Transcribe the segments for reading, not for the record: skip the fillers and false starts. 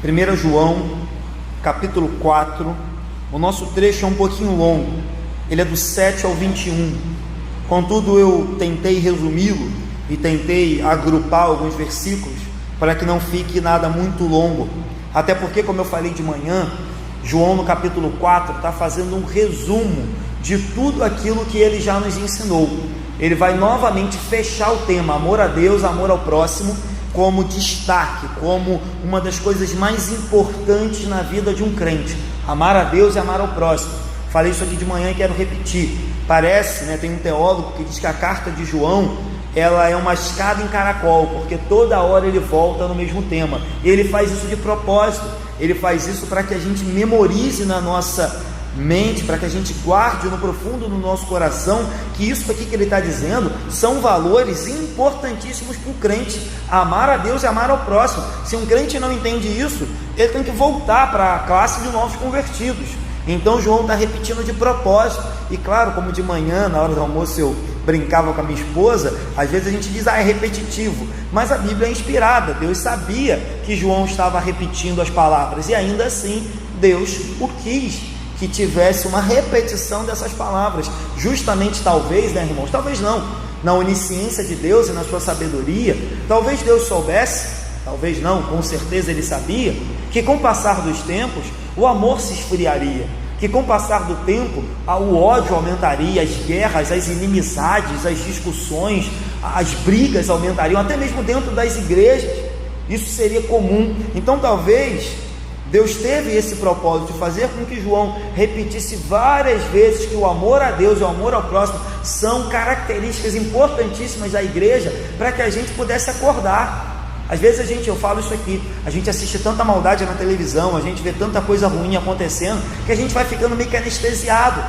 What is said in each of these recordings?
1 João, capítulo 4, o nosso trecho é um pouquinho longo, ele é do 7 ao 21, contudo eu tentei resumi-lo e tentei agrupar alguns versículos para que não fique nada muito longo, até porque, como eu falei de manhã, João no capítulo 4 está fazendo um resumo de tudo aquilo que ele já nos ensinou. Ele vai novamente fechar o tema amor a Deus, amor ao próximo, como destaque, como uma das coisas mais importantes na vida de um crente, amar a Deus e amar ao próximo. Falei isso aqui de manhã e quero repetir. Parece, tem um teólogo que diz que a carta de João, ela é uma escada em caracol, porque toda hora ele volta no mesmo tema. Ele faz isso de propósito, ele faz isso para que a gente memorize na nossa mente, para que a gente guarde no profundo do nosso coração, que isso aqui que ele está dizendo são valores importantíssimos para o crente, amar a Deus e amar ao próximo. Se um crente não entende isso, ele tem que voltar para a classe de novos convertidos. Então João está repetindo de propósito, e claro, como de manhã, na hora do almoço, eu brincava com a minha esposa, às vezes a gente diz, é repetitivo, mas a Bíblia é inspirada, Deus sabia que João estava repetindo as palavras, e ainda assim, Deus o quis que tivesse uma repetição dessas palavras, justamente talvez, irmãos, talvez não, na onisciência de Deus e na sua sabedoria, talvez Deus soubesse, talvez não, com certeza ele sabia, que com o passar dos tempos, o amor se esfriaria, que com o passar do tempo, o ódio aumentaria, as guerras, as inimizades, as discussões, as brigas aumentariam, até mesmo dentro das igrejas, isso seria comum. Então talvez Deus teve esse propósito de fazer com que João repetisse várias vezes que o amor a Deus e o amor ao próximo são características importantíssimas da igreja, para que a gente pudesse acordar. Às vezes eu falo isso aqui, a gente assiste tanta maldade na televisão, a gente vê tanta coisa ruim acontecendo, que a gente vai ficando meio que anestesiado.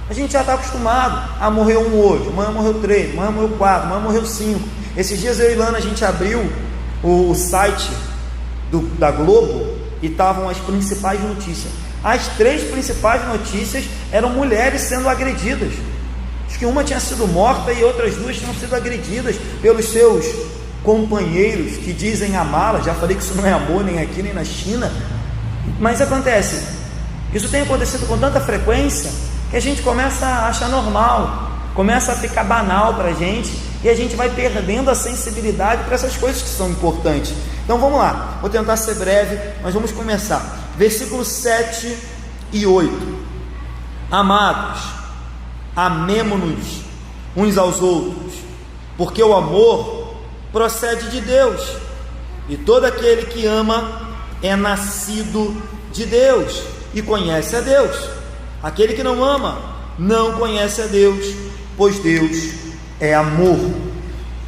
A gente já está acostumado, morreu um hoje, amanhã morreu 3, amanhã morreu 4, amanhã morreu 5. Esses dias eu e Ilana, a gente abriu o site da Globo, e estavam as principais notícias. As 3 principais notícias eram mulheres sendo agredidas. Acho que uma tinha sido morta e outras 2 tinham sido agredidas pelos seus companheiros que dizem amá-las. Já falei que isso não é amor nem aqui nem na China, mas acontece, isso tem acontecido com tanta frequência que a gente começa a achar normal, começa a ficar banal para a gente, e a gente vai perdendo a sensibilidade para essas coisas que são importantes. Então vamos lá, vou tentar ser breve, mas vamos começar. Versículos 7 e 8. Amados, amemo-nos uns aos outros, porque o amor procede de Deus, e todo aquele que ama é nascido de Deus e conhece a Deus. Aquele que não ama não conhece a Deus, pois Deus é amor.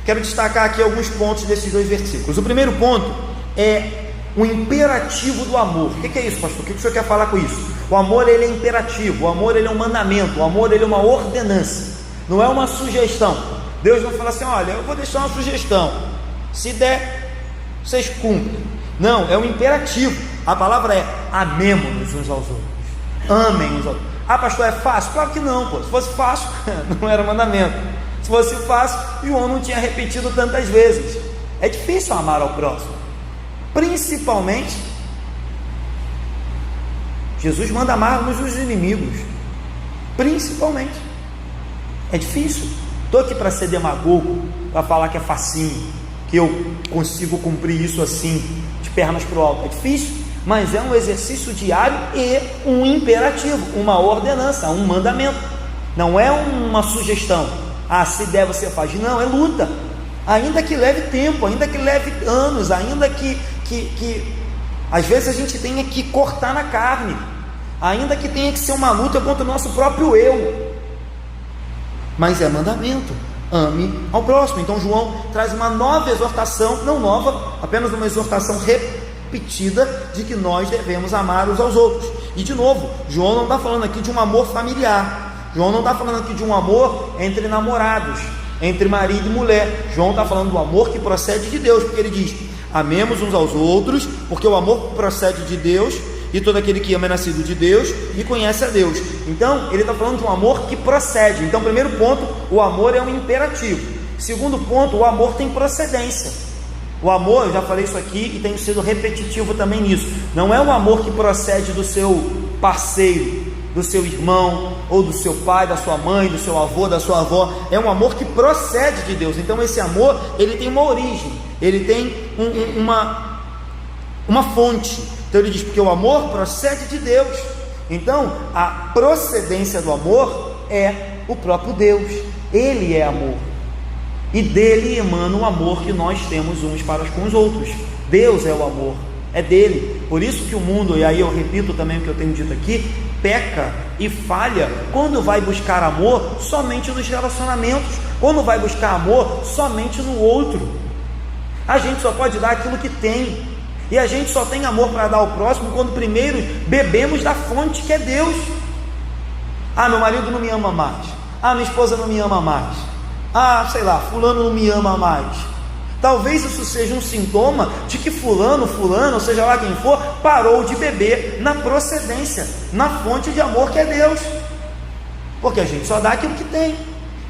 Quero destacar aqui alguns pontos desses 2 versículos. O primeiro ponto é o imperativo do amor. O que é isso, pastor? O que o senhor quer falar com isso? O amor, ele é imperativo, o amor, ele é um mandamento, o amor, ele é uma ordenança, não é uma sugestão. Deus não fala assim, olha, eu vou deixar uma sugestão, se der, vocês cumprem. Não, é um imperativo. A palavra é amemo-nos uns aos outros, amem uns aos outros. Pastor, é fácil? Claro que não, pô. Se fosse fácil, não era mandamento. Se fosse fácil, João não tinha repetido tantas vezes. É difícil amar ao próximo, principalmente Jesus manda amarmos os inimigos, principalmente. É difícil. Estou aqui para ser demagogo, para falar que é facinho, que eu consigo cumprir isso assim, de pernas para o alto. É difícil, mas é um exercício diário e um imperativo, uma ordenança, um mandamento. Não é uma sugestão, se der você faz. Não, é luta, ainda que leve tempo, ainda que leve anos, ainda que às vezes a gente tenha que cortar na carne, ainda que tenha que ser uma luta contra o nosso próprio eu, mas é mandamento, ame ao próximo. Então João traz uma nova exortação, não nova, apenas uma exortação repetida, de que nós devemos amar uns aos outros. E de novo, João não está falando aqui de um amor familiar, João não está falando aqui de um amor entre namorados, entre marido e mulher. João está falando do amor que procede de Deus, porque ele diz, amemos uns aos outros, porque o amor procede de Deus, e todo aquele que ama é nascido de Deus e conhece a Deus. Então ele está falando de um amor que procede. Então, primeiro ponto, o amor é um imperativo. Segundo ponto, o amor tem procedência. O amor, eu já falei isso aqui e tenho sido repetitivo também nisso, não é um amor que procede do seu parceiro, do seu irmão, ou do seu pai, da sua mãe, do seu avô, da sua avó. É um amor que procede de Deus. Então esse amor, ele tem uma origem, ele tem uma fonte. Então ele diz, porque o amor procede de Deus. Então a procedência do amor é o próprio Deus. Ele é amor, e dele emana o amor que nós temos uns para com os outros. Deus é o amor, é dele. Por isso que o mundo, e aí eu repito também o que eu tenho dito aqui, peca e falha quando vai buscar amor somente nos relacionamentos, quando vai buscar amor somente no outro. A gente só pode dar aquilo que tem, e a gente só tem amor para dar ao próximo quando primeiro bebemos da fonte que é Deus. Ah, meu marido não me ama mais, ah, minha esposa não me ama mais, ah, sei lá, fulano não me ama mais. Talvez isso seja um sintoma de que fulano, ou seja lá quem for, parou de beber na procedência, na fonte de amor que é Deus. Porque a gente só dá aquilo que tem.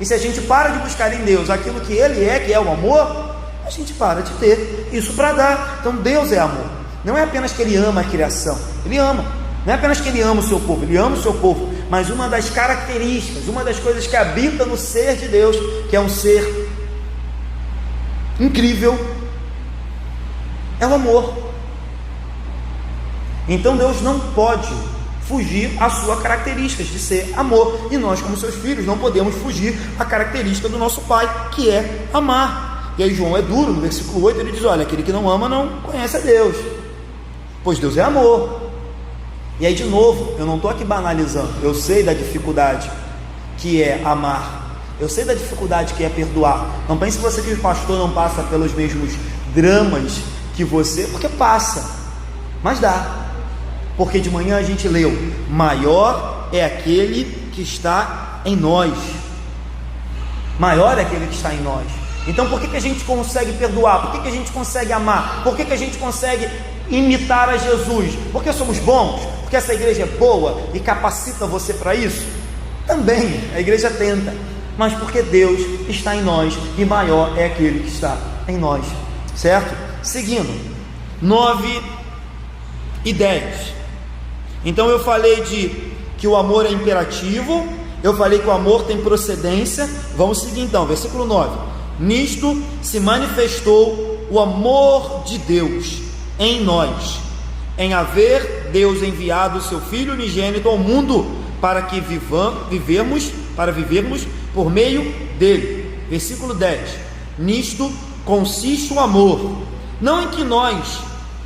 E se a gente para de buscar em Deus aquilo que Ele é, que é o amor, a gente para de ter isso para dar. Então Deus é amor. Não é apenas que Ele ama a criação, Ele ama. Não é apenas que Ele ama o seu povo, Ele ama o seu povo. Mas uma das características, uma das coisas que habita no ser de Deus, que é um ser incrível, é o amor. Então Deus não pode fugir às suas características de ser amor, e nós como seus filhos não podemos fugir à característica do nosso Pai, que é amar. E aí João é duro, no versículo 8 ele diz, olha, aquele que não ama não conhece a Deus, pois Deus é amor. E aí de novo, eu não estou aqui banalizando, eu sei da dificuldade que é amar, eu sei da dificuldade que é perdoar. Não pense você que o pastor não passa pelos mesmos dramas que você, porque passa, mas dá. Porque de manhã a gente leu, maior é aquele que está em nós. Maior é aquele que está em nós. Então por que a gente consegue perdoar? Por que a gente consegue amar? Por que a gente consegue imitar a Jesus? Porque somos bons? Porque essa igreja é boa e capacita você para isso? Também, a igreja tenta. Mas porque Deus está em nós, e maior é aquele que está em nós, certo? Seguindo, 9 e 10. Então eu falei que o amor é imperativo, eu falei que o amor tem procedência. Vamos seguir então, versículo 9. Nisto se manifestou o amor de Deus em nós, em haver Deus enviado o seu Filho unigênito ao mundo, para que vivermos por meio dele. Versículo 10. Nisto consiste o amor, não em que nós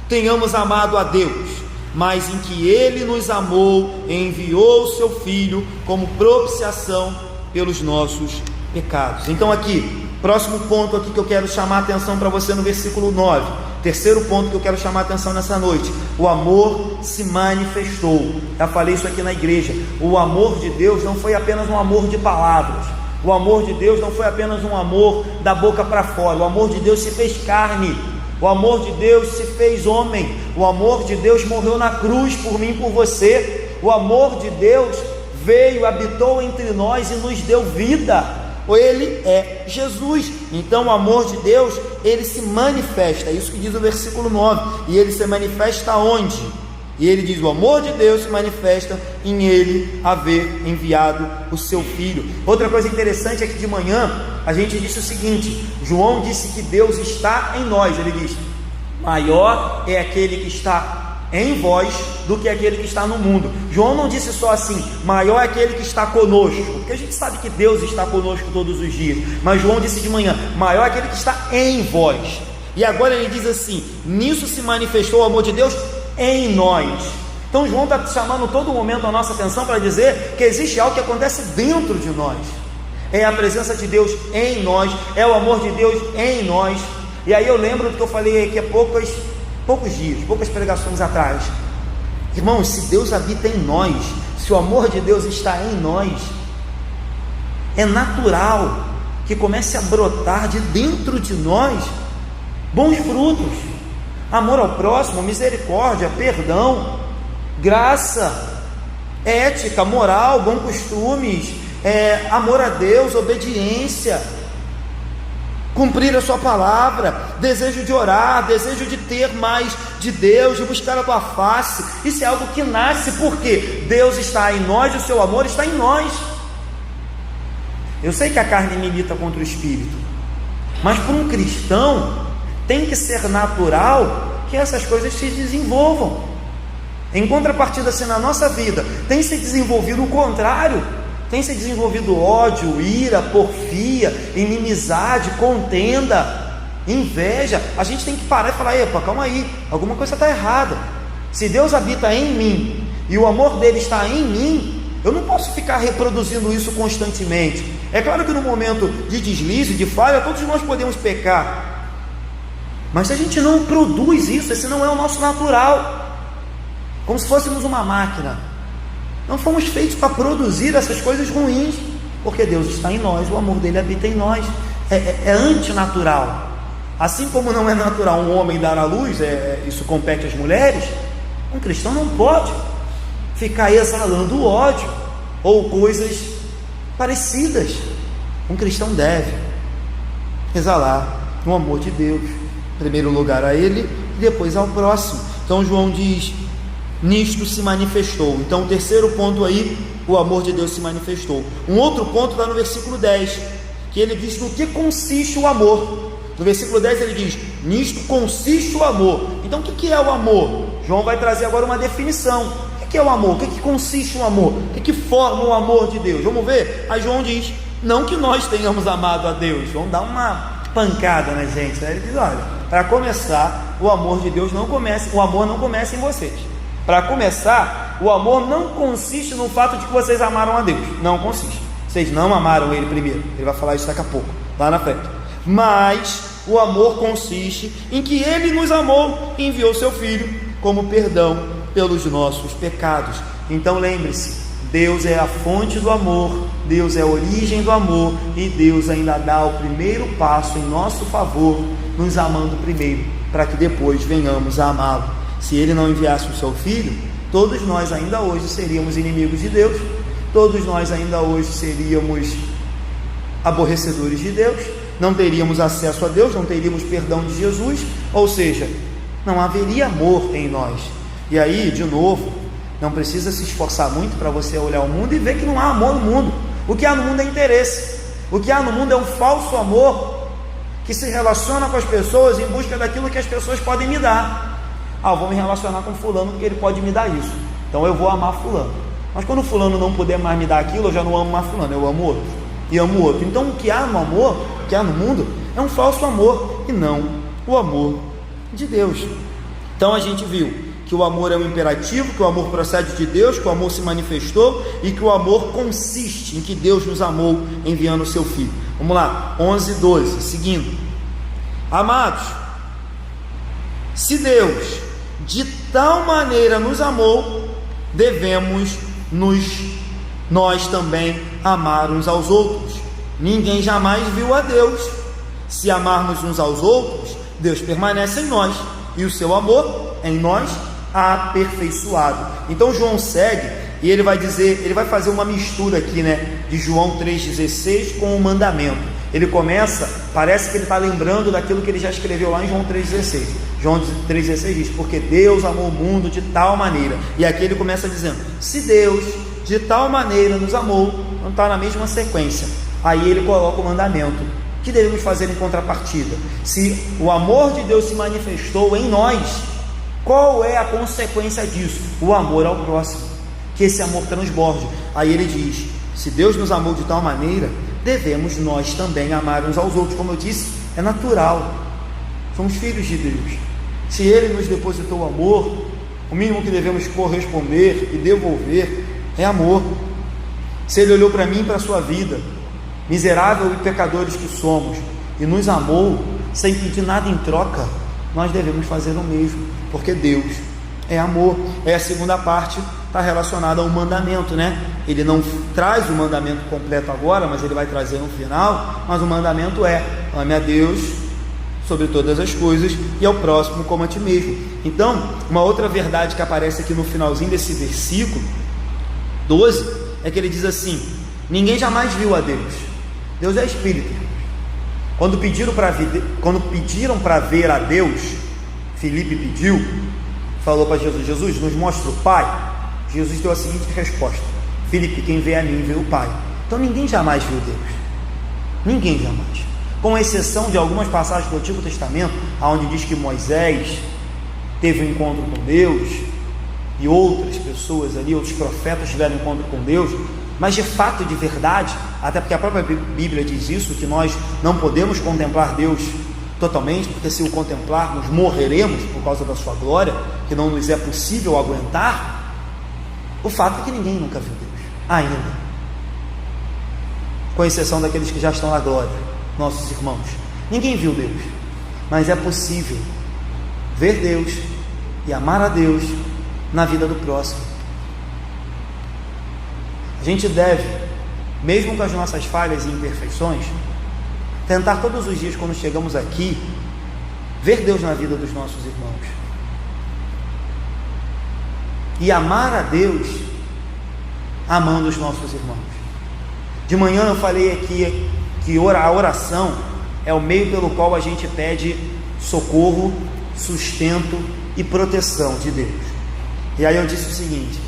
tenhamos amado a Deus, mas em que Ele nos amou e enviou o seu Filho como propiciação pelos nossos pecados. Então aqui, próximo ponto aqui que eu quero chamar a atenção para você no versículo 9, terceiro ponto que eu quero chamar a atenção nessa noite: o amor se manifestou. Já falei isso aqui na igreja. O amor de Deus não foi apenas um amor de palavras, o amor de Deus não foi apenas um amor da boca para fora. O amor de Deus se fez carne, o amor de Deus se fez homem, o amor de Deus morreu na cruz por mim e por você. O amor de Deus veio, habitou entre nós e nos deu vida. Ele é Jesus. Então o amor de Deus, ele se manifesta, é isso que diz o versículo 9. E ele se manifesta onde? E ele diz, o amor de Deus se manifesta em ele haver enviado o seu Filho. Outra coisa interessante é que de manhã a gente disse o seguinte: João disse que Deus está em nós. Ele diz, maior é aquele que está em vós do que aquele que está no mundo. João não disse só assim, maior é aquele que está conosco, porque a gente sabe que Deus está conosco todos os dias, mas João disse de manhã, maior é aquele que está em vós. E agora ele diz assim, nisso se manifestou o amor de Deus em nós. Então João está chamando todo momento a nossa atenção para dizer que existe algo que acontece dentro de nós. É a presença de Deus em nós, é o amor de Deus em nós. E aí eu lembro do que eu falei aqui há poucos dias, poucas pregações atrás. Irmãos, se Deus habita em nós, se o amor de Deus está em nós, é natural que comece a brotar de dentro de nós bons frutos: amor ao próximo, misericórdia, perdão, graça, ética, moral, bons costumes, amor a Deus, obediência. cumprir a sua palavra, desejo de orar, desejo de ter mais de Deus, de buscar a tua face. Isso é algo que nasce porque Deus está em nós, o seu amor está em nós. Eu sei que a carne milita contra o espírito, mas para um cristão tem que ser natural que essas coisas se desenvolvam. Em contrapartida, se na nossa vida tem se desenvolvido o contrário, tem se desenvolvido ódio, ira, porfia, inimizade, contenda, inveja, a gente tem que parar e falar: epa, calma aí, alguma coisa está errada. Se Deus habita em mim e o amor dele está em mim, eu não posso ficar reproduzindo isso constantemente. É claro que no momento de deslize, de falha, todos nós podemos pecar, mas se a gente não produz isso, esse não é o nosso natural, como se fôssemos uma máquina. Não fomos feitos para produzir essas coisas ruins, porque Deus está em nós, o amor dele habita em nós. É antinatural. Assim como não é natural um homem dar à luz, isso compete às mulheres, um cristão não pode ficar exalando ódio ou coisas parecidas. Um cristão deve exalar o amor de Deus, em primeiro lugar a ele e depois ao próximo. Então João diz: nisto se manifestou. Então o terceiro ponto aí, o amor de Deus se manifestou. Um outro ponto está no versículo 10, que ele diz no que consiste o amor. No versículo 10 ele diz: nisto consiste o amor. Então o que é o amor? João vai trazer agora uma definição. O que é o amor? O que consiste o amor? O que forma o amor de Deus? Vamos ver? Aí João diz: não que nós tenhamos amado a Deus. João dá uma pancada na gente, né? Ele diz: olha, para começar, o amor de Deus não começa, o amor não começa em vocês. Para começar, o amor não consiste no fato de que vocês amaram a Deus. Não consiste. Vocês não amaram Ele primeiro. Ele vai falar isso daqui a pouco, lá na frente. Mas o amor consiste em que Ele nos amou e enviou Seu Filho como perdão pelos nossos pecados. Então lembre-se, Deus é a fonte do amor, Deus é a origem do amor, e Deus ainda dá o primeiro passo em nosso favor, nos amando primeiro, para que depois venhamos a amá-lo. Se Ele não enviasse o Seu Filho, todos nós ainda hoje seríamos inimigos de Deus, todos nós ainda hoje seríamos aborrecedores de Deus, não teríamos acesso a Deus, não teríamos perdão de Jesus, ou seja, não haveria amor em nós. E aí, de novo, não precisa se esforçar muito para você olhar o mundo e ver que não há amor no mundo. O que há no mundo é interesse, o que há no mundo é um falso amor, que se relaciona com as pessoas em busca daquilo que as pessoas podem me dar. Eu vou me relacionar com fulano porque ele pode me dar isso, então eu vou amar fulano. Mas quando fulano não puder mais me dar aquilo, eu já não amo mais fulano, eu amo outro, e amo outro. Então o que há no amor, o que há no mundo, é um falso amor, e não o amor de Deus. Então a gente viu que o amor é um imperativo, que o amor procede de Deus, que o amor se manifestou, e que o amor consiste em que Deus nos amou enviando o Seu Filho. Vamos lá, 11, 12, seguindo. Amados, se Deus de tal maneira nos amou, devemos nós também amar uns aos outros. Ninguém jamais viu a Deus. Se amarmos uns aos outros, Deus permanece em nós, e o seu amor em nós aperfeiçoado. Então João segue e ele vai dizer, ele vai fazer uma mistura aqui, né, de João 3,16 com o mandamento. Ele começa, parece que ele está lembrando daquilo que ele já escreveu lá em João 3,16. João 3,16 diz: porque Deus amou o mundo de tal maneira. E aqui ele começa dizendo: se Deus de tal maneira nos amou, não está na mesma sequência. Aí ele coloca o mandamento. O que devemos fazer em contrapartida? Se o amor de Deus se manifestou em nós, qual é a consequência disso? O amor ao próximo, que esse amor transborde. Aí ele diz: se Deus nos amou de tal maneira, devemos nós também amar uns aos outros. Como eu disse, é natural, somos filhos de Deus. Se Ele nos depositou amor, o mínimo que devemos corresponder e devolver é amor. Se Ele olhou para mim e para a sua vida, miserável e pecadores que somos, e nos amou sem pedir nada em troca, nós devemos fazer o mesmo, porque Deus é amor. É a segunda parte, está relacionada ao mandamento, né? Ele não traz o mandamento completo agora, mas ele vai trazer no final. Mas o mandamento é: ame a Deus sobre todas as coisas e ao próximo como a ti mesmo. Então, uma outra verdade que aparece aqui no finalzinho desse versículo 12 é que ele diz assim: ninguém jamais viu a Deus. Deus é espírito. Quando pediram para ver a Deus, Filipe pediu, falou para Jesus: Jesus, nos mostra o Pai. Jesus deu a seguinte resposta: Filipe, quem vê a mim vê o Pai. Então ninguém jamais viu Deus, ninguém jamais, com exceção de algumas passagens do Antigo Testamento, onde diz que Moisés teve um encontro com Deus, e outras pessoas ali, outros profetas tiveram um encontro com Deus, mas de fato, de verdade, até porque a própria Bíblia diz isso, que nós não podemos contemplar Deus totalmente, porque se o contemplarmos, morreremos por causa da sua glória, que não nos é possível aguentar. O fato é que ninguém nunca viu Deus, ainda, com exceção daqueles que já estão na glória, nossos irmãos. Ninguém viu Deus, mas é possível ver Deus e amar a Deus na vida do próximo. A gente deve, mesmo com as nossas falhas e imperfeições, tentar todos os dias, quando chegamos aqui, ver Deus na vida dos nossos irmãos e amar a Deus amando os nossos irmãos. De manhã eu falei aqui que a oração é o meio pelo qual a gente pede socorro, sustento e proteção de Deus. E aí eu disse o seguinte: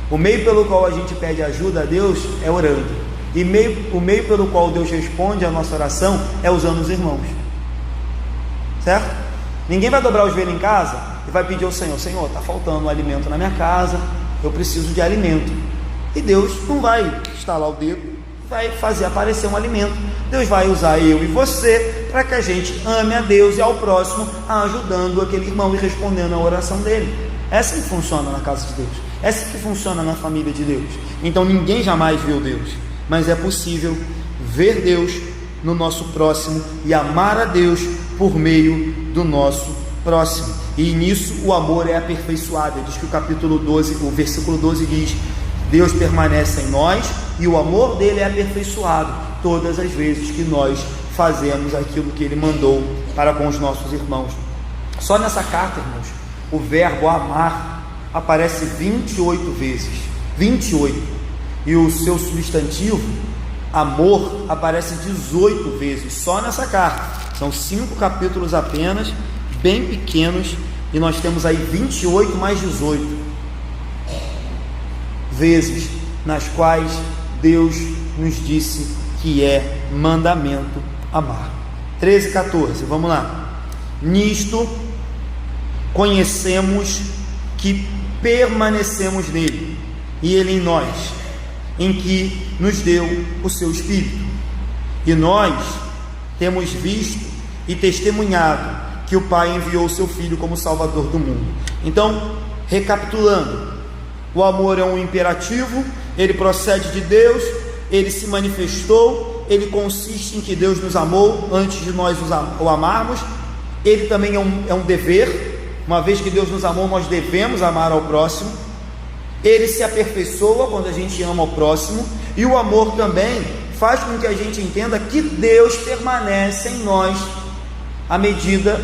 o meio pelo qual a gente pede ajuda a Deus é orando, e o meio pelo qual Deus responde a nossa oração é usando os irmãos, certo? Ninguém vai dobrar os joelhos em casa e vai pedir ao Senhor: Senhor, está faltando um alimento na minha casa, eu preciso de alimento. E Deus não vai estalar o dedo, vai fazer aparecer um alimento. Deus vai usar eu e você para que a gente ame a Deus e ao próximo, ajudando aquele irmão e respondendo a oração dele. É assim que funciona na casa de Deus, é assim que funciona na família de Deus. Então ninguém jamais viu Deus, mas é possível ver Deus no nosso próximo e amar a Deus por meio do nosso próximo. E nisso o amor é aperfeiçoado. Diz que o capítulo 12, o versículo 12 diz: Deus permanece em nós e o amor dele é aperfeiçoado todas as vezes que nós fazemos aquilo que ele mandou para com os nossos irmãos. Só nessa carta, irmãos, o verbo amar aparece 28 vezes, 28, e o seu substantivo amor aparece 18 vezes, só nessa carta. São 5 capítulos apenas, bem pequenos, e nós temos aí 28 mais 18 vezes nas quais Deus nos disse que é mandamento amar. 13 e 14, vamos lá. Nisto conhecemos que permanecemos nele, e ele em nós, em que nos deu o seu Espírito. E nós temos visto e testemunhado que o Pai enviou o seu Filho como Salvador do mundo. Então, recapitulando, o amor é um imperativo, ele procede de Deus, ele se manifestou, ele consiste em que Deus nos amou antes de nós o amarmos. Ele também é um dever. Uma vez que Deus nos amou, nós devemos amar ao próximo. Ele se aperfeiçoa quando a gente ama ao próximo, e o amor também faz com que a gente entenda que Deus permanece em nós à medida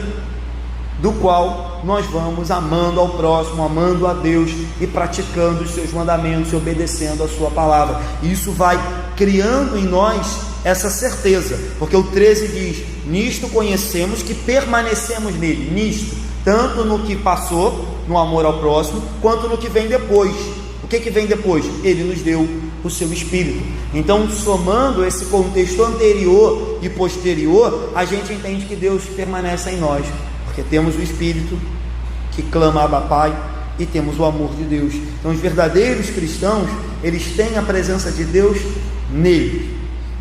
do qual nós vamos amando ao próximo, amando a Deus e praticando os seus mandamentos e obedecendo a sua palavra. Isso vai criando em nós essa certeza, porque o 13 diz: nisto conhecemos que permanecemos nele. Nisto, tanto no que passou, no amor ao próximo, quanto no que vem depois. O que vem depois? Ele nos deu o seu Espírito. Então, somando esse contexto anterior e posterior, a gente entende que Deus permanece em nós, porque temos o Espírito que clama Abba Pai, e temos o amor de Deus. Então, os verdadeiros cristãos, eles têm a presença de Deus nele.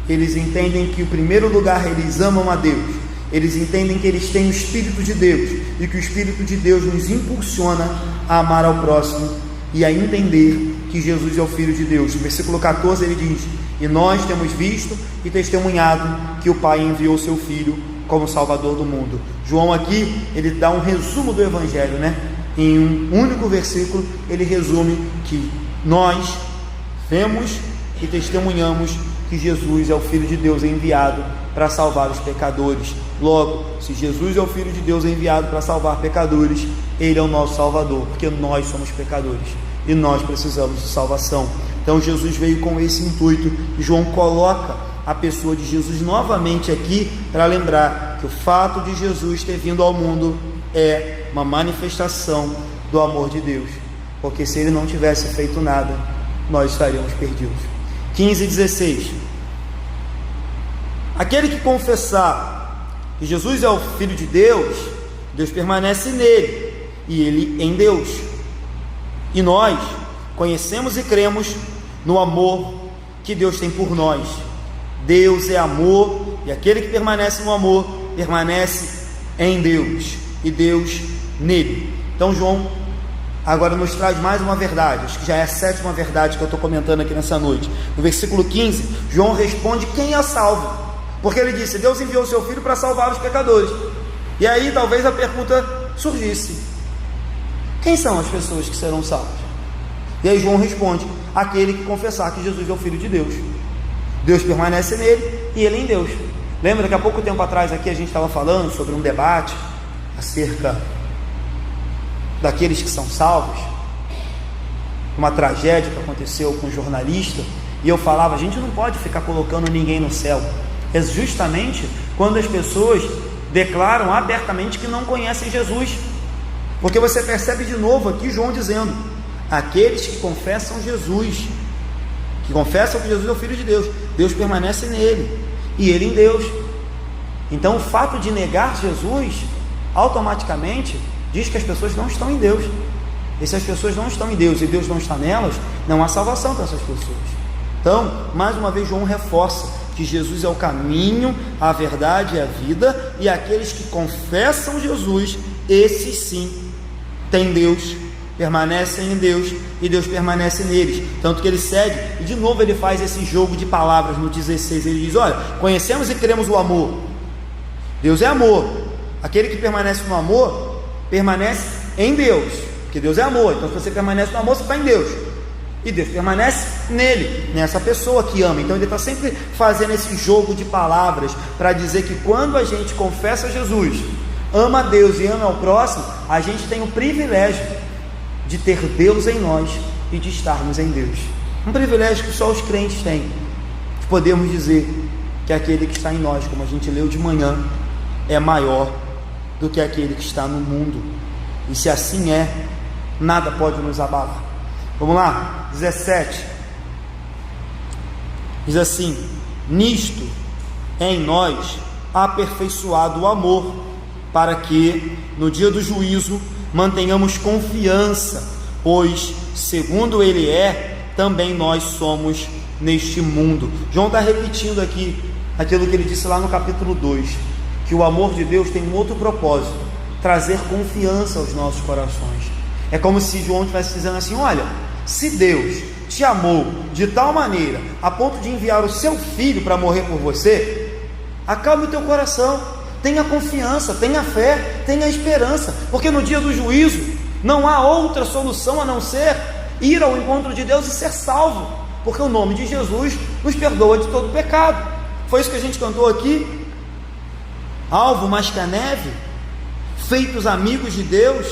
Eles entendem que, em primeiro lugar, eles amam a Deus. Eles entendem que eles têm o Espírito de Deus, e que o Espírito de Deus nos impulsiona a amar ao próximo e a entender que Jesus é o Filho de Deus. No versículo 14 ele diz: e nós temos visto e testemunhado que o Pai enviou seu Filho como Salvador do mundo. João aqui, ele dá um resumo do Evangelho, né? Em um único versículo, ele resume que nós vemos e testemunhamos que Jesus é o Filho de Deus enviado para salvar os pecadores. Logo, se Jesus é o Filho de Deus enviado para salvar pecadores, ele é o nosso Salvador, porque nós somos pecadores e nós precisamos de salvação. Então Jesus veio com esse intuito, e João coloca a pessoa de Jesus novamente aqui, para lembrar que o fato de Jesus ter vindo ao mundo é uma manifestação do amor de Deus, porque se ele não tivesse feito nada, nós estaríamos perdidos. 15 e 16. Aquele que confessar que Jesus é o Filho de Deus, Deus permanece nele e ele em Deus. E nós conhecemos e cremos no amor que Deus tem por nós. Deus é amor, e aquele que permanece no amor permanece em Deus e Deus nele. Então João agora nos traz mais uma verdade, acho que já é a 7ª verdade que eu estou comentando aqui nessa noite. No versículo 15, João responde quem é salvo, porque ele disse: Deus enviou o seu Filho para salvar os pecadores. E aí talvez a pergunta surgisse: quem são as pessoas que serão salvas? E aí João responde: aquele que confessar que Jesus é o Filho de Deus. Deus permanece nele e ele em Deus. Lembra que há pouco tempo atrás aqui a gente estava falando sobre um debate acerca daqueles que são salvos, uma tragédia que aconteceu com um jornalista, e eu falava: a gente não pode ficar colocando ninguém no céu. É justamente quando as pessoas declaram abertamente que não conhecem Jesus, porque você percebe de novo aqui João dizendo: aqueles que confessam Jesus, que confessam que Jesus é o Filho de Deus, Deus permanece nele e ele em Deus. Então o fato de negar Jesus automaticamente diz que as pessoas não estão em Deus, e se as pessoas não estão em Deus e Deus não está nelas, não há salvação para essas pessoas. Então, mais uma vez João reforça que Jesus é o caminho, a verdade e a vida, e aqueles que confessam Jesus, esses sim têm Deus, permanecem em Deus e Deus permanece neles. Tanto que ele segue e de novo ele faz esse jogo de palavras no 16. Ele diz: olha, conhecemos e cremos o amor. Deus é amor. Aquele que permanece no amor permanece em Deus, porque Deus é amor. Então se você permanece no amor, você está em Deus, e Deus permanece nele, nessa pessoa que ama. Então ele está sempre fazendo esse jogo de palavras para dizer que quando a gente confessa Jesus, ama a Deus e ama ao próximo, a gente tem o privilégio de ter Deus em nós e de estarmos em Deus. Um privilégio que só os crentes têm, de podermos dizer que aquele que está em nós, como a gente leu de manhã, é maior do que aquele que está no mundo. E se assim é, nada pode nos abalar. Vamos lá, 17. Diz assim: nisto é em nós aperfeiçoado o amor, para que no dia do juízo mantenhamos confiança, pois segundo ele é, também nós somos neste mundo. João está repetindo aqui aquilo que ele disse lá no capítulo 2, que o amor de Deus tem um outro propósito: trazer confiança aos nossos corações. É como se João estivesse dizendo assim: olha, se Deus te amou de tal maneira a ponto de enviar o seu Filho para morrer por você, acalme o teu coração, tenha confiança, tenha fé, tenha esperança, porque no dia do juízo não há outra solução a não ser ir ao encontro de Deus e ser salvo, porque o nome de Jesus nos perdoa de todo pecado. Foi isso que a gente cantou aqui: alvo mais que a neve, feitos amigos de Deus,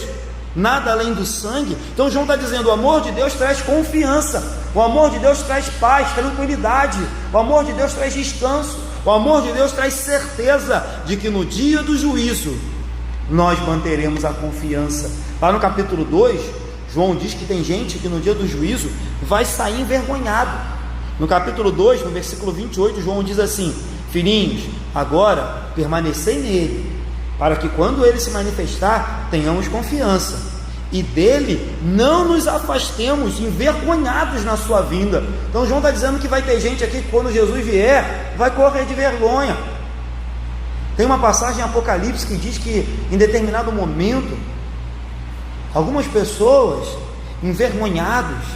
nada além do sangue. Então João está dizendo: o amor de Deus traz confiança, o amor de Deus traz paz, tranquilidade, o amor de Deus traz descanso, o amor de Deus traz certeza de que no dia do juízo nós manteremos a confiança. Lá no capítulo 2, João diz que tem gente que no dia do juízo vai sair envergonhado. No capítulo 2, no versículo 28, João diz assim: filhinhos, agora permanecei nele, para que quando ele se manifestar, tenhamos confiança, e dele não nos afastemos envergonhados na sua vinda. Então João está dizendo que vai ter gente aqui que quando Jesus vier, vai correr de vergonha. Tem uma passagem em Apocalipse que diz que em determinado momento, algumas pessoas envergonhados,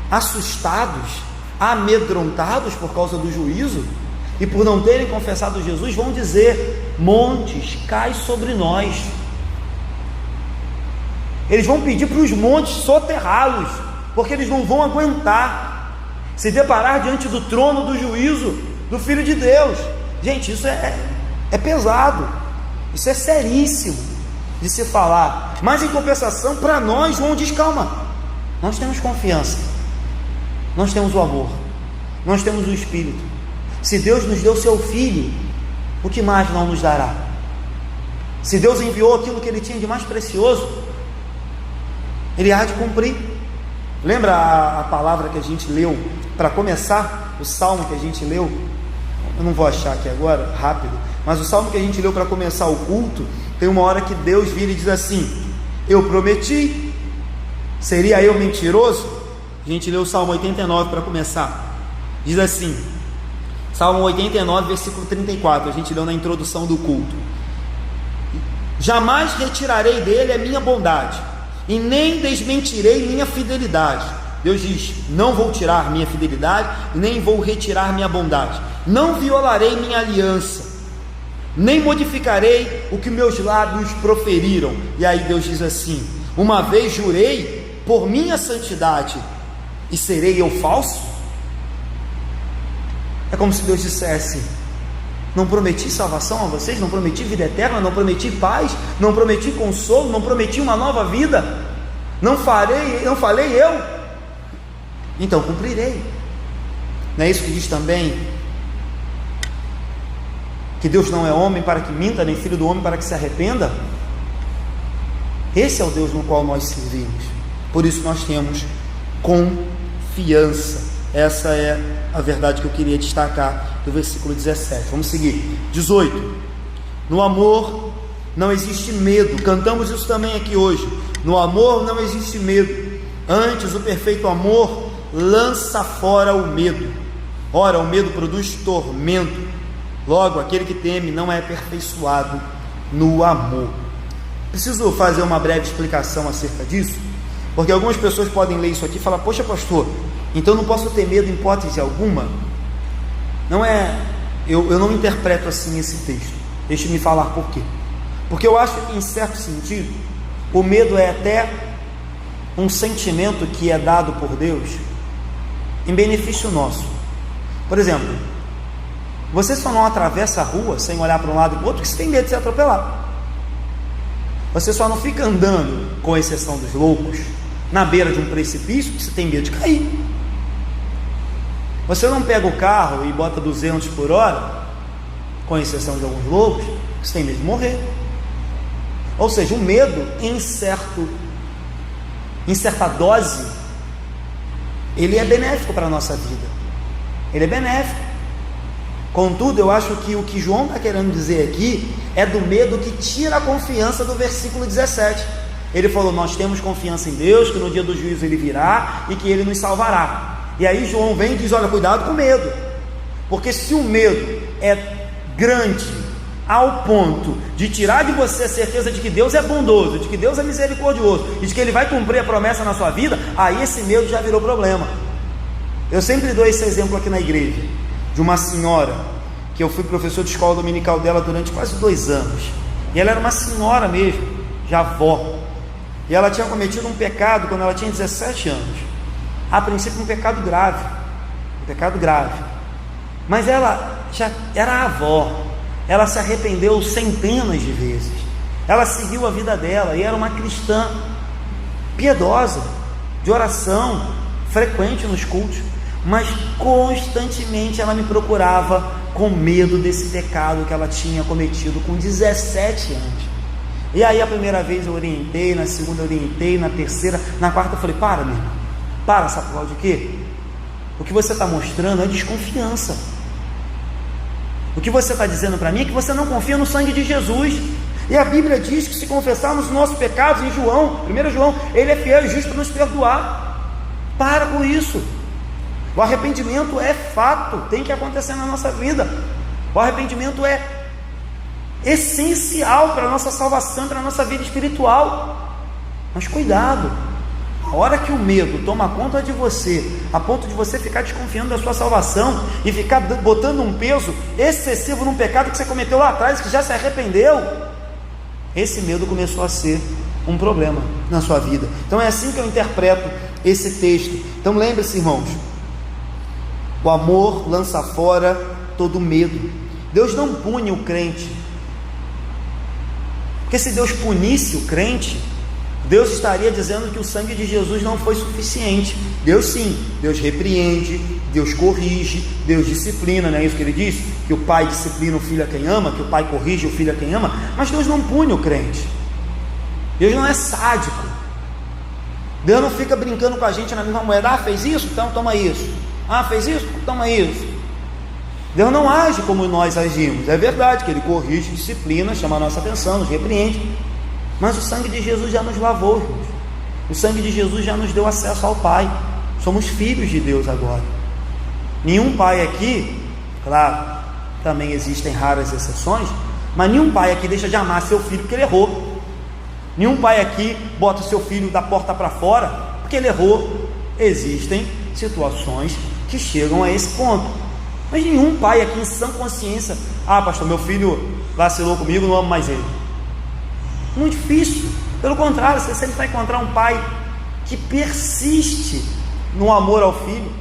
assustados, amedrontados por causa do juízo, e por não terem confessado Jesus, vão dizer: montes, cai sobre nós. Eles vão pedir para os montes soterrá-los, porque eles não vão aguentar se deparar diante do trono do juízo do Filho de Deus. Gente, isso é pesado, isso é seríssimo de se falar. Mas em compensação, para nós, João diz: calma, nós temos confiança, nós temos o amor, nós temos o Espírito. Se Deus nos deu seu Filho, o que mais não nos dará? Se Deus enviou aquilo que Ele tinha de mais precioso, Ele há de cumprir. Lembra a palavra que a gente leu para começar? O salmo que a gente leu, eu não vou achar aqui agora, rápido, mas o salmo que a gente leu para começar o culto, tem uma hora que Deus vira e diz assim: eu prometi, seria eu mentiroso? A gente leu o Salmo 89 para começar, diz assim, Salmo 89, versículo 34, a gente leu na introdução do culto: jamais retirarei dele a minha bondade, e nem desmentirei minha fidelidade. Deus diz: não vou tirar minha fidelidade, nem vou retirar minha bondade, não violarei minha aliança, nem modificarei o que meus lábios proferiram. E aí Deus diz assim: uma vez jurei por minha santidade, e serei eu falso? É como se Deus dissesse: não prometi salvação a vocês, não prometi vida eterna, não prometi paz, não prometi consolo, não prometi uma nova vida, não falei eu, então cumprirei. Não é isso que diz também que Deus não é homem para que minta, nem filho do homem para que se arrependa? Esse é o Deus no qual nós servimos, por isso nós temos confiança. Essa é a verdade que eu queria destacar do versículo 17. Vamos seguir. 18. No amor não existe medo. Cantamos isso também aqui hoje. No amor não existe medo. Antes, o perfeito amor lança fora o medo. Ora, o medo produz tormento. Logo, aquele que teme não é aperfeiçoado no amor. Preciso fazer uma breve explicação acerca disso, porque algumas pessoas podem ler isso aqui e falar: poxa, pastor, então não posso ter medo em hipótese alguma? Não é, eu não interpreto assim esse texto. Deixe-me falar por quê. Porque eu acho que, em certo sentido, o medo é até um sentimento que é dado por Deus em benefício nosso. Por exemplo, você só não atravessa a rua sem olhar para um lado e para o outro porque você tem medo de ser atropelado. Você só não fica andando, com exceção dos loucos, na beira de um precipício porque você tem medo de cair. Você não pega o carro e bota 200 por hora, com exceção de alguns loucos, porque você tem medo de morrer. Ou seja, o medo, em certa dose, ele é benéfico para a nossa vida. Ele é benéfico. Contudo, eu acho que o que João está querendo dizer aqui é do medo que tira a confiança do versículo 17. Ele falou: nós temos confiança em Deus, que no dia do juízo Ele virá e que Ele nos salvará. E aí João vem e diz: olha, cuidado com o medo, porque se o medo é grande ao ponto de tirar de você a certeza de que Deus é bondoso, de que Deus é misericordioso e de que Ele vai cumprir a promessa na sua vida, aí esse medo já virou problema. Eu sempre dou esse exemplo aqui na igreja, de uma senhora, que eu fui professor de escola dominical dela durante quase 2 anos, e ela era uma senhora mesmo, já avó, e ela tinha cometido um pecado quando ela tinha 17 anos, a princípio um pecado grave, mas ela já era avó, ela se arrependeu centenas de vezes, ela seguiu a vida dela, e era uma cristã piedosa, de oração, frequente nos cultos, mas constantemente ela me procurava com medo desse pecado que ela tinha cometido com 17 anos. E aí a primeira vez eu orientei, na segunda eu orientei, na terceira, na quarta eu falei: para, meu irmão, para, sabe por causa de quê? O que você está mostrando é desconfiança. O que você está dizendo para mim é que você não confia no sangue de Jesus. E a Bíblia diz que se confessarmos os nossos pecados, em João, 1 João, Ele é fiel e justo para nos perdoar. Para com isso. O arrependimento é fato, tem que acontecer na nossa vida. O arrependimento é essencial para a nossa salvação, para a nossa vida espiritual. Mas cuidado, a hora que o medo toma conta de você, a ponto de você ficar desconfiando da sua salvação e ficar botando um peso excessivo num pecado que você cometeu lá atrás, que já se arrependeu, esse medo começou a ser um problema na sua vida. Então é assim que eu interpreto esse texto. Então lembre-se, irmãos, o amor lança fora todo medo. Deus não pune o crente, porque se Deus punisse o crente, Deus estaria dizendo que o sangue de Jesus não foi suficiente. Deus sim, Deus repreende, Deus corrige, Deus disciplina, não é isso que ele diz? Que o pai disciplina o filho a quem ama, que o pai corrige o filho a quem ama, mas Deus não pune o crente. Deus não é sádico. Deus não fica brincando com a gente na mesma moeda. Ah, fez isso? Então toma isso. Ah, fez isso? Toma isso. Deus não age como nós agimos. É verdade que Ele corrige, disciplina, chama a nossa atenção, nos repreende, mas o sangue de Jesus já nos lavou, irmãos. O sangue de Jesus já nos deu acesso ao Pai. Somos filhos de Deus agora. Nenhum pai aqui, claro, também existem raras exceções, mas nenhum pai aqui deixa de amar seu filho porque ele errou. Nenhum pai aqui bota o seu filho da porta para fora porque ele errou. Existem situações que chegam a esse ponto, mas nenhum pai aqui em sã consciência: ah, pastor, meu filho vacilou comigo, não amo mais ele. Muito difícil. Pelo contrário, você sempre vai encontrar um pai que persiste no amor ao filho.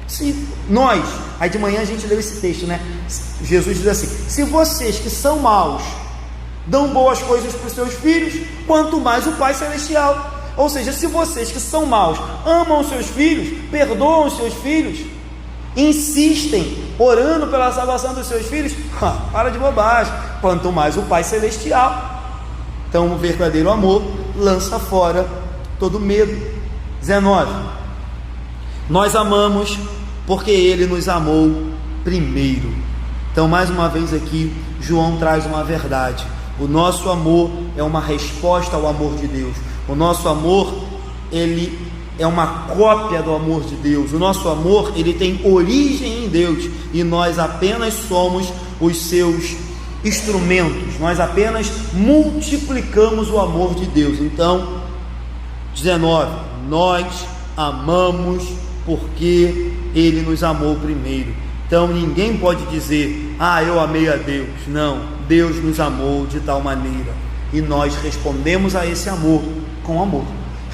Se nós, aí de manhã a gente leu esse texto, né? Jesus diz assim: se vocês que são maus dão boas coisas para os seus filhos, quanto mais o Pai Celestial. Ou seja, se vocês que são maus amam os seus filhos, perdoam os seus filhos, insistem orando pela salvação dos seus filhos, para de bobagem, quanto mais o Pai Celestial. Então o verdadeiro amor lança fora todo medo. 19. Nós amamos porque Ele nos amou primeiro. Então, mais uma vez aqui, João traz uma verdade: o nosso amor é uma resposta ao amor de Deus. O nosso amor, ele é uma cópia do amor de Deus. O nosso amor, ele tem origem em Deus, e nós apenas somos os seus instrumentos, nós apenas multiplicamos o amor de Deus. Então, 19, nós amamos porque Ele nos amou primeiro. Então ninguém pode dizer: ah, eu amei a Deus. Não, Deus nos amou de tal maneira, e nós respondemos a esse amor com amor,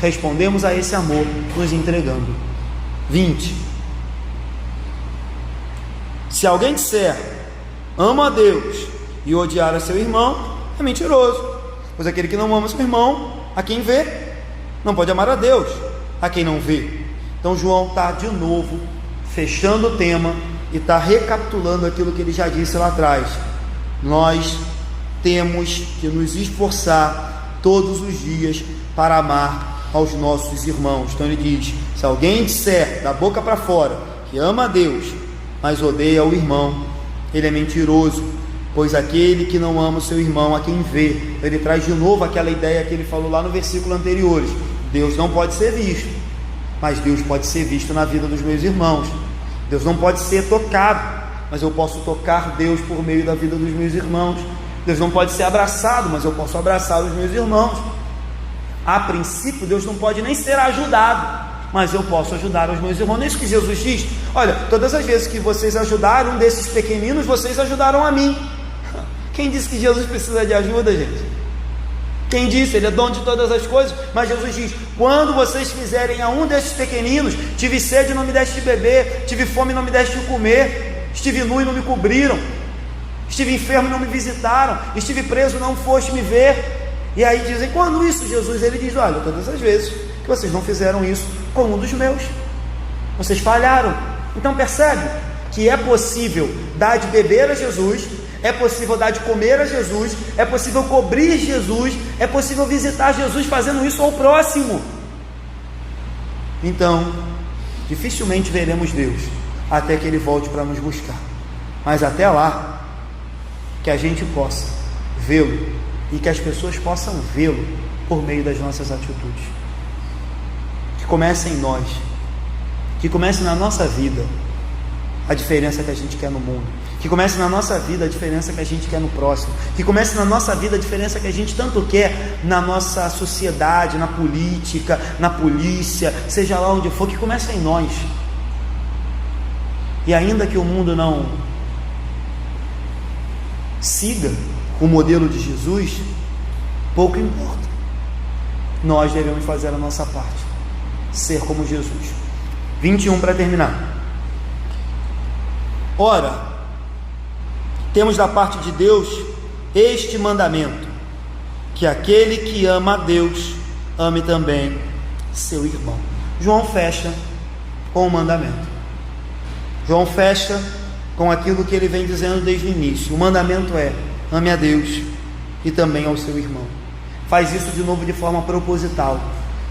respondemos a esse amor nos entregando. 20. Se alguém disser ama a Deus e odiar a seu irmão, é mentiroso, pois aquele que não ama seu irmão, a quem vê, não pode amar a Deus a quem não vê. Então João está de novo fechando o tema e está recapitulando aquilo que ele já disse lá atrás. Nós temos que nos esforçar todos os dias para amar aos nossos irmãos. Então ele diz: se alguém disser da boca para fora que ama a Deus, mas odeia o irmão, ele é mentiroso, pois aquele que não ama o seu irmão a quem vê. Ele traz de novo aquela ideia que ele falou lá no versículo anterior: Deus não pode ser visto, mas Deus pode ser visto na vida dos meus irmãos. Deus não pode ser tocado, mas eu posso tocar Deus por meio da vida dos meus irmãos. Deus não pode ser abraçado, mas eu posso abraçar os meus irmãos. A princípio, Deus não pode nem ser ajudado, mas eu posso ajudar os meus irmãos. Não é isso que Jesus diz? Olha, todas as vezes que vocês ajudaram um desses pequeninos, vocês ajudaram a mim. Quem disse que Jesus precisa de ajuda, gente? Quem disse? Ele é dono de todas as coisas. Mas Jesus diz: quando vocês fizerem a um desses pequeninos, tive sede e não me deste de beber, tive fome e não me deste de comer, estive nu e não me cobriram, estive enfermo e não me visitaram, estive preso e não foste me ver. E aí dizem: quando isso, Jesus? Ele diz: olha, todas as vezes que vocês não fizeram isso com um dos meus, vocês falharam. Então percebe que é possível dar de beber a Jesus, é possível dar de comer a Jesus, é possível cobrir Jesus, é possível visitar Jesus fazendo isso ao próximo. Então, dificilmente veremos Deus até que Ele volte para nos buscar, mas até lá, que a gente possa vê-lo e que as pessoas possam vê-lo por meio das nossas atitudes. Que comece em nós, que comece na nossa vida a diferença que a gente quer no mundo, que comece na nossa vida a diferença que a gente quer no próximo, que comece na nossa vida a diferença que a gente tanto quer na nossa sociedade, na política, na polícia, seja lá onde for, que comece em nós. E ainda que o mundo não siga o modelo de Jesus, pouco importa, nós devemos fazer a nossa parte, ser como Jesus. 21 para terminar. Ora, temos da parte de Deus este mandamento: que aquele que ama a Deus ame também seu irmão. João fecha com o mandamento. João fecha com aquilo que ele vem dizendo desde o início. O mandamento é: ame a Deus e também ao seu irmão. Faz isso de novo de forma proposital,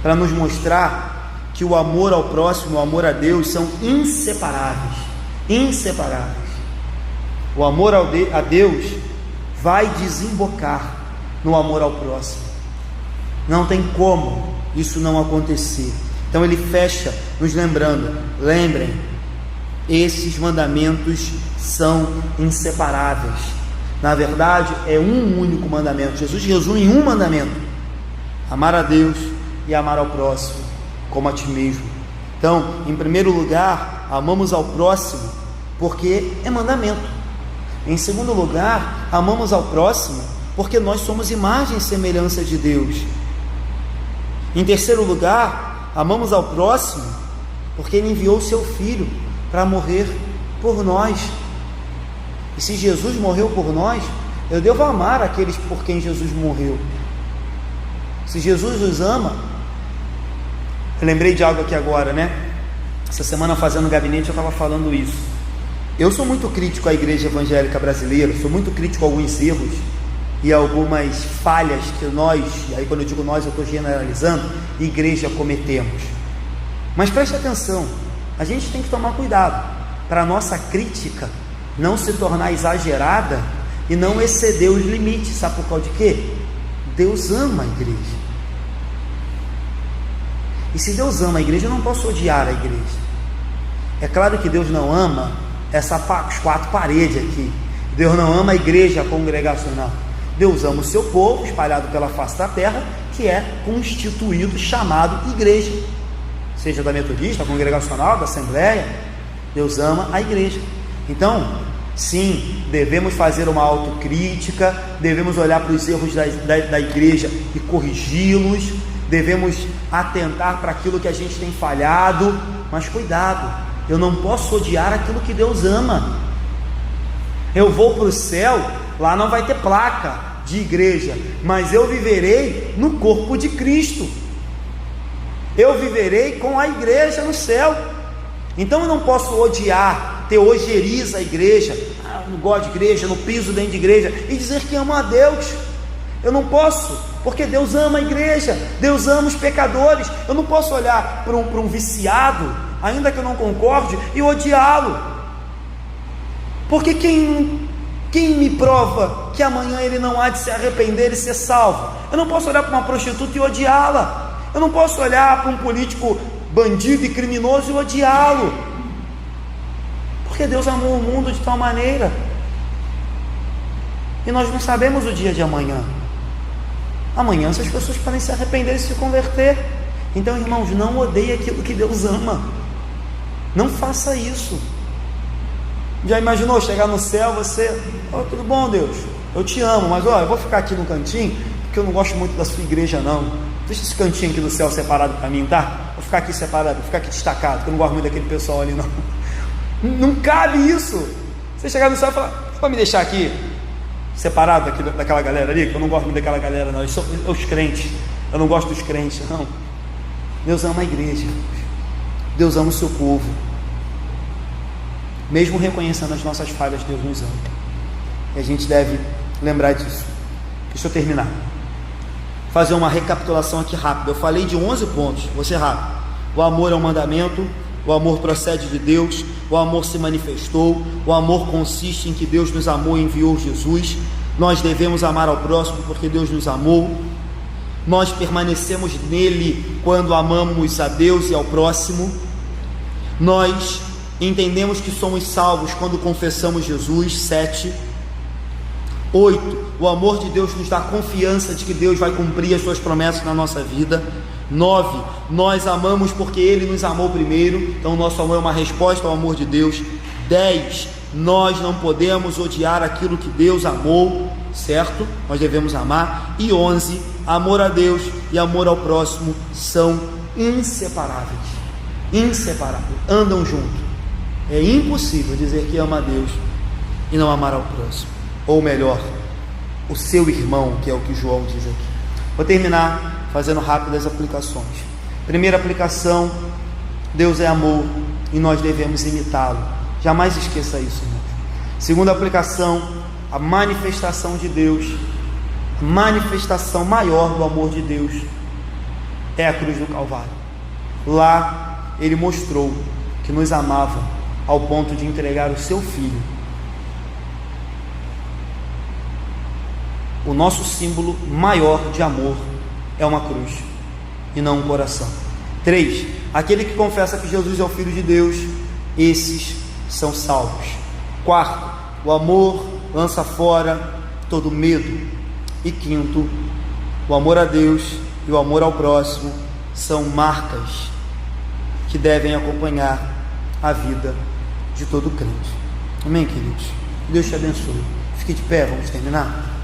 para nos mostrar que o amor ao próximo, o amor a Deus são inseparáveis. Inseparáveis. O amor a Deus vai desembocar no amor ao próximo. Não tem como isso não acontecer. Então ele fecha nos lembrando: lembrem, esses mandamentos são inseparáveis. Na verdade, é um único mandamento. Jesus resume em um mandamento: amar a Deus e amar ao próximo como a ti mesmo. Então, em primeiro lugar, amamos ao próximo porque é mandamento. Em segundo lugar, amamos ao próximo porque nós somos imagem e semelhança de Deus. Em terceiro lugar, amamos ao próximo porque ele enviou o seu Filho para morrer por nós. E se Jesus morreu por nós, eu devo amar aqueles por quem Jesus morreu. Se Jesus nos ama, eu lembrei de algo aqui agora, né? Essa semana fazendo gabinete eu estava falando isso. Eu sou muito crítico à igreja evangélica brasileira, sou muito crítico a alguns erros e algumas falhas que nós, e aí quando eu digo nós eu estou generalizando, igreja cometemos. Mas preste atenção, a gente tem que tomar cuidado para a nossa crítica não se tornar exagerada e não exceder os limites. Sabe por causa de quê? Deus ama a igreja. E se Deus ama a igreja, eu não posso odiar a igreja. É claro que Deus não ama as quatro paredes aqui. Deus não ama a igreja congregacional. Deus ama o seu povo espalhado pela face da terra, que é constituído, chamado igreja, seja da metodista, congregacional, da assembleia. Deus ama a igreja. Então, sim, devemos fazer uma autocrítica, devemos olhar para os erros da igreja e corrigi-los, devemos atentar para aquilo que a gente tem falhado, mas cuidado, eu não posso odiar aquilo que Deus ama. Eu vou para o céu, lá não vai ter placa de igreja, mas eu viverei no corpo de Cristo, eu viverei com a igreja no céu. Então eu não posso odiar, ter ojeriza a igreja, eu não gosto de igreja, eu não piso dentro de igreja, e dizer que amo a Deus. Eu não posso, porque Deus ama a igreja, Deus ama os pecadores. Eu não posso olhar para um viciado, ainda que eu não concorde, e odiá-lo, porque quem me prova que amanhã ele não há de se arrepender e ser salvo? Eu não posso olhar para uma prostituta e odiá-la, eu não posso olhar para um político bandido e criminoso e odiá-lo, porque Deus amou o mundo de tal maneira, e nós não sabemos o dia de amanhã. Amanhã essas pessoas podem se arrepender e se converter. Então, irmãos, não odeie aquilo que Deus ama, não faça isso. Já imaginou chegar no céu, você, tudo bom Deus, eu te amo, mas eu vou ficar aqui no cantinho, porque eu não gosto muito da sua igreja não, deixa esse cantinho aqui do céu separado para mim, tá? Vou ficar aqui separado, vou ficar aqui destacado, porque eu não gosto muito daquele pessoal ali não. Não cabe isso. Você chegar no céu e falar, você pode me deixar aqui separado daquela galera ali, que eu não gosto muito daquela galera não, os crentes, eu não gosto dos crentes não. Deus ama a igreja, Deus ama o seu povo, mesmo reconhecendo as nossas falhas, Deus nos ama, e a gente deve lembrar disso. Deixa eu terminar, fazer uma recapitulação aqui rápida. Eu falei de 11 pontos, vou ser rápido. O amor é um mandamento, o amor procede de Deus, o amor se manifestou, o amor consiste em que Deus nos amou e enviou Jesus, nós devemos amar ao próximo porque Deus nos amou, nós permanecemos nele quando amamos a Deus e ao próximo, nós entendemos que somos salvos quando confessamos Jesus. 7. 8. O amor de Deus nos dá confiança de que Deus vai cumprir as suas promessas na nossa vida. 9. Nós amamos porque Ele nos amou primeiro, então o nosso amor é uma resposta ao amor de Deus. 10. Nós não podemos odiar aquilo que Deus amou, certo? Nós devemos amar. E 11. Amor a Deus e amor ao próximo são inseparáveis. Inseparáveis, andam juntos. É impossível dizer que ama a Deus e não amar ao próximo, ou melhor, o seu irmão, que é o que João diz aqui. Vou terminar fazendo rápidas aplicações. Primeira aplicação: Deus é amor e nós devemos imitá-lo. Jamais esqueça isso, irmãos. Segunda aplicação: a manifestação de Deus, a manifestação maior do amor de Deus é a cruz do Calvário. Lá Ele mostrou que nos amava ao ponto de entregar o seu Filho. O nosso símbolo maior de amor é uma cruz e não um coração. 3. Aquele que confessa que Jesus é o Filho de Deus, esses são salvos. 4. O amor lança fora todo medo. E 5. O amor a Deus e o amor ao próximo são marcas que devem acompanhar a vida de todo crente. Amém, queridos? Deus te abençoe. Fique de pé, vamos terminar.